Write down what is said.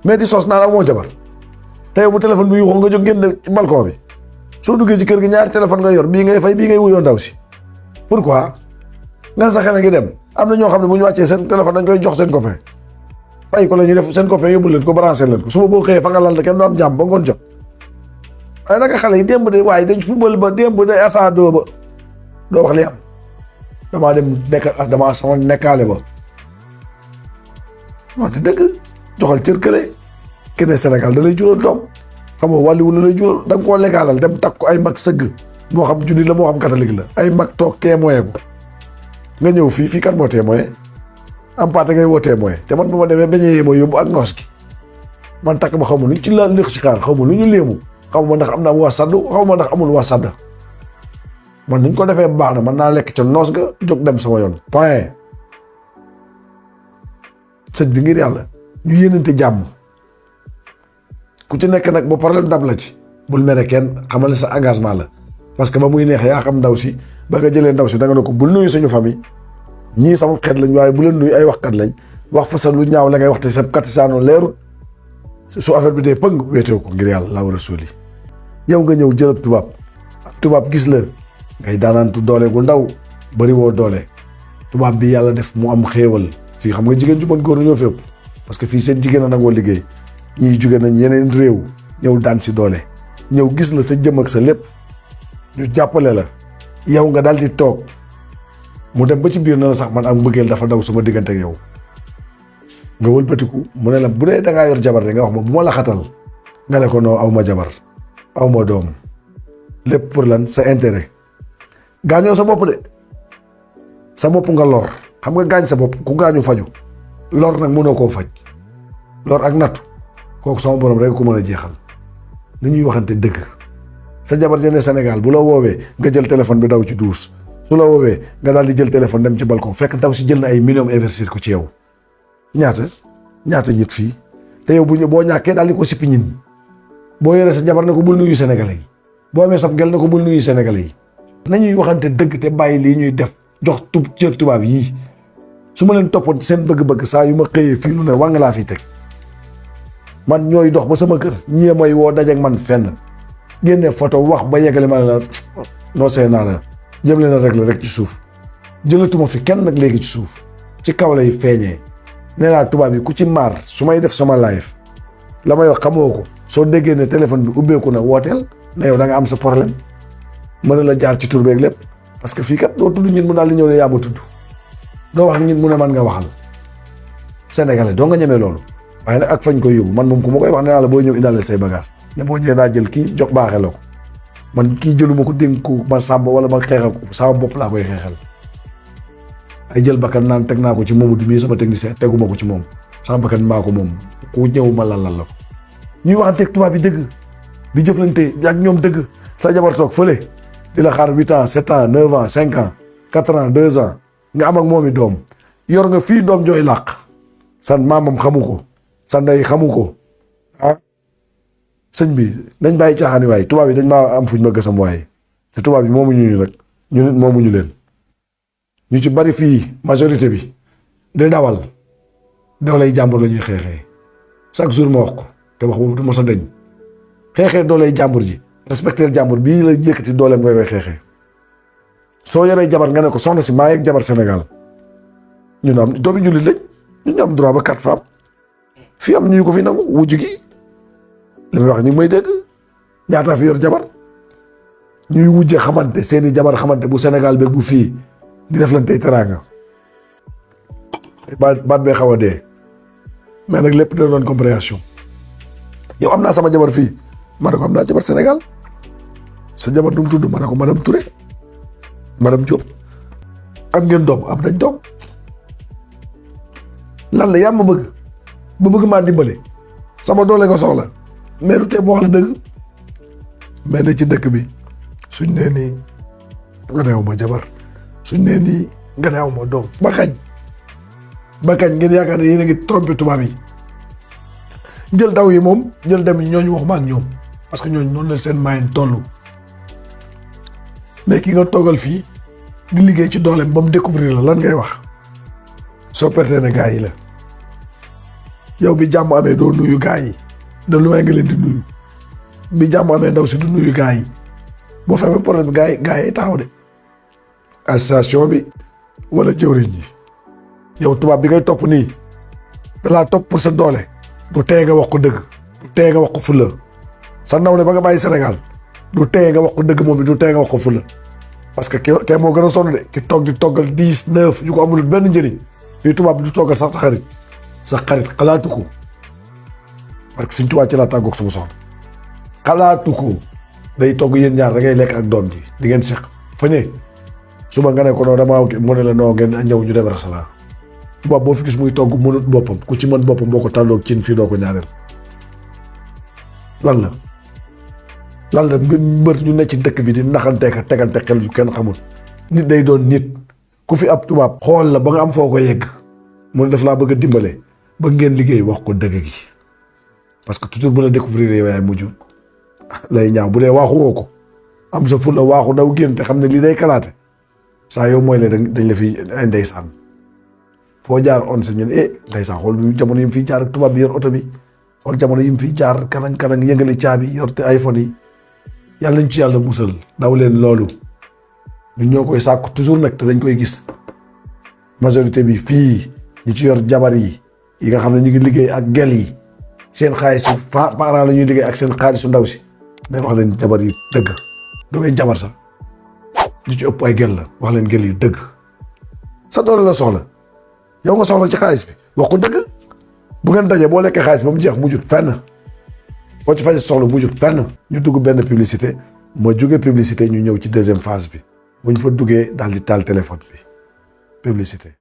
mais di sos naan amoo jabar te yow bu téléphone bi yuuxoo nga jóg génn ci balcon bi soo duggee ci kër gi ñaari téléphone nga yor bii ngay fay bii ngay wuyoo ndaw si pourquoi nga sa xel ngi dem am na ñoo xam ne bu ñu wàccee seen téléphone dañ koy jox seen copain fay ko la ñuy def seen copain yóbbu leen ko branché leen ko suba boo xëyee fa nga lal kenn du am jàmm ba ngoon jot waaye naka xale yi démb de waaye dañ football ba démb de asado ba doo wax li am damaa dem nekk damaa sama nekkaale ba wante dëgg joxal cër kële kenn Sénégal da lay jural doom xam nga wàllu la lay jural da nga koo lekkaalal dem takk ko ay mag sëgg moo xam jullit la moo xam catholique la ay mag toog témoin ko nga ñëw fii kan moo témoin am paate ngay woo témoin te man bu ma demee bañee mooy yóbbu ak noos gi man takk ba xaw ma luñ ci la lëx ci xaar xaw ma lu ñu léemu xaw ma ndax am naa waa saddu xaw ma ndax amul waa sadda man niñ ko defee baax na man naa lekk ca noos ga jóg dem sama yoon point sëñ bi ngir yàlla ñu yéenante jàmm ku ci nekk nag ba problème dab la ci bul mere kenn xamal sa engagement la parce que ba muy neex yaa xam ndaw si ba nga jëlee ndaw si da nga ne ko bul nuyu suñu famille ñii sama xeet lañ waaye bu leen nuyu ay waxkat lañ wax fa sa lu ñaaw la ngay wax te sa kat saano leeru su affaire bi dee pëng wéetew ko ngir yàlla la war a suuli yow nga ñëw jëlab tubaab gis la ngay daanaantu doole gu ndaw bari woo doole tubaab bi yàlla def mu am xéewal fii xam nga jigéen ju mën góor ñoo fépp parce que fii seen jigéen a nangoo liggéey ñii jóge nañ yeneen réew ñëw daan si doole ñëw gis la sa jëm ak sa lépp ñu jàppale la yow nga daal di toog mu dem ba ci biir na la sax man ak mbëggeel dafa daw suma diggante ak yow nga wëlbatiku mu ne la bu dee da ngaa yor jabar de nga wax ma bu ma la xatal nga ne ko non aw ma jabar aw ma doom lépp pour lan sa intérêt gaañoo sa bopp de sa bopp nga lor xam nga gaañ sa bopp ku gaañu faju lor nag mënoo koo faj lor ak nattu kooku sama borom rek ku mën a jeexal ni ñuy waxante dëgg sa jabar jëne Sénégal bu la woowee nga jël téléphone bi daw ci duus su la woowee nga daal di jël téléphone dem ci balcon fekk daw si jël na ay millions investir ko ci yow ñaata nit fii te yow boo ñàkkee daal di ko sippi nit ñi boo yoree sa jabar ne ko bul nuyu sénégalais yi boo amee sab gel ne ko bul nuyu sénégalais yi nañuy waxante dëgg te bàyyi lii ñuy def jox cër tubaab yii su ma leen toppoon seen bëgg-bëgg saa yu ma xëyee fii lu ne war nga laa fiy teg man ñooy dox ba sama kër ñii mooy woo dajeeg man fenn génne photo wax ba yeggale ma la noo see naa la jëm leen a régler rek ci suuf jëlatuma fi kenn nag léegi ci suuf ci kaw lay feeñee nee naa tubaab yi ku ci maar su may def sama live la may wax xamoo ko soo déggee ne téléphone bi ubbeeku na wooteel na yow da nga am sa problème mën la jaar ci tur beeg lépp parce que fii kat doo tudd ñit mu daal di ñëw ne yaa ma tudd doo wax ñit mu ne man nga waxal sénégalais doo nga ñemee loolu waaye nag ak fañ koy yóbbu man moom ku ma koy wax ne naa la boo ñëw indaale say bagage ne boo ñëwee daa jël kii jox baaxee la ko man kii jëluma ko dénk ko ma sàmm wala ma xeexal ko sama bopp laa koy xeexal ay jël bakkan naan teg naa ko ci Mamadou mii sama technicien teguma ko ci moom sama bakkan maa ko moom ku ñëw ma lalal la ko ñuy waxanteeg tubaab bi dëgg di jëflante ak ñoom dëgg sa jabar toog fële di la xaar 8 ans 7 ans 9 ans 5 ans 4 ans 2 ans nga am ak moom i doom yor nga fii doom jooy làq san maamam xamu ko sa ndey xamu ko ah sëñ bi nañ bàyyi caaxaani waaye tubaab yi dañ maa am fuñ ma gësam waaye te tubaab yi moomuñu ñu nag ñu nit moomuñu leen ñu ci bari fii majorité bi di dawal dooley jàmbur la ñuy xeexee chaque jour ma wax ko te wax boobu du mos a deñ xeexee dooley jàmbur ji respecter jàmbur bii la yëkkati dooleem ngay koy xeexee soo yoree jabar nga ne ko soxna si maa yeeg jabar Sénégal ñun am doomi jullit lañ ñun ñu am droit ba 4 femmes fii am ñu ko fi nangu wujj gi li may wax ni may dégg ñaata fi yor jabar ñuy wujje xamante seeni jabar xamante bu Sénégal beeg bu fii di def lan tey teraanga baat bee xaw a dee mais nag lépp dina doon compréhension yow am naa sama jabar fii ma ne ko am naa jabar Sénégal sa jabar nu mu tudd ma ne ko madame Touré madame Diop am ngeen doom am nañ doom lan la yaa ma bëgg ba bëgg maa dimbale sama doole nga soxla mais du tee mu wax la dëgg mais ne ci dëkk bi suñ nee nii nga ne aw ma jabar suñ nee nii nga ne aw ma doom ba kañ ngeen yaakaar ne yéen a ngi trompé tubaab yi jël daw yi moom jël dem yi ñooñu waxuma ak ñoom parce que ñooñu noonu la seen moyen toll mais ki nga toogal fii di liggéey ci dooleem ba mu découvrir la lan ngay wax soo pertee ne gars yi la yow bi jàmm amee doo nuyu gaa yi de loin nga leen di nuyu bi jàmm amee ndaw si du nuyu gaa yi boo fekkee problème bi gaa yi taxaw de association bi wala jëwriñ yi yow tubaab bi ngay topp nii dalaa topp pour sa doole du teye nga wax ko dëgg du teye nga wax ko fulla sa nawle ba nga bàyyi Sénégal du teye nga wax ko dëgg moom bi du teye nga wax ko fulla parce que kee moo gën a sonn de ki toog di toggal 10 9 yu ko amul benn njëriñ fii tubaab bi du toggal sax sa xarit xalaatu ko parce que suñ tubaab ci laa tàggoog sama soxna xalaatu ko day togg yéen ñaar da ngay lekk ak doom ji di ngeen seq fa ne suba nga ne ko noonu damaa mu ne la noo ngeen ñëw ñu dem restaurant tubaab boo fi gis muy togg mënut boppam ku ci mën boppam boo ko tàlloog cin fii doo ko ñaareel lan la mbër ñu ne ci dëkk bi di naxanteeka tegante xel yu kenn xamul nit day doon nit ku fi ab tubaab xool la ba nga am foo ko yegg mu ne daf laa bëgg a dimbale ba ngeen liggéey wax ko dëgg gi parce que toujours bu la découvrir yow yaay mujj lay ñaaw bu dee waaxu woo ko am sa ful la waaxu daw génn te xam ne lii day kalaate saa yow mooy le dañ la fi ay ndeysaan foo jaar on sa ñun ndeysaan xool jamono yi mu fiy jaar ak tubaab bi yor oto bi xool jamono yi mu fiy jaar kanang yëngali caabi yor te iPhone yi yàlla nañ ci yàlla musal daw leen loolu ñun ñoo koy sàkku toujours nag te dañ koy gis majorité bi fii ñi ci yor jabar yi nga xam ne ñu ngi liggéey ak gel yi seen xaalisu parents la ñuy liggéey ak seen xaalisu ndaw si mais wax leen jabar yi dëgg du ngeen jabar sax ñu ci ëpp ay gel la wax leen gel yi dëgg sa doole la soxla yow nga soxla ci xaalis bi wax ko dëgg bu ngeen dajee boo lekkee xaalis ba mu jeex mujjut fenn boo ci fay soxla mujjut fenn ñu dugg benn publicité ma jóge publicité ñu ñëw ci deuxième phase bi bu ñu fa duggee daal di taal téléphone bi publicité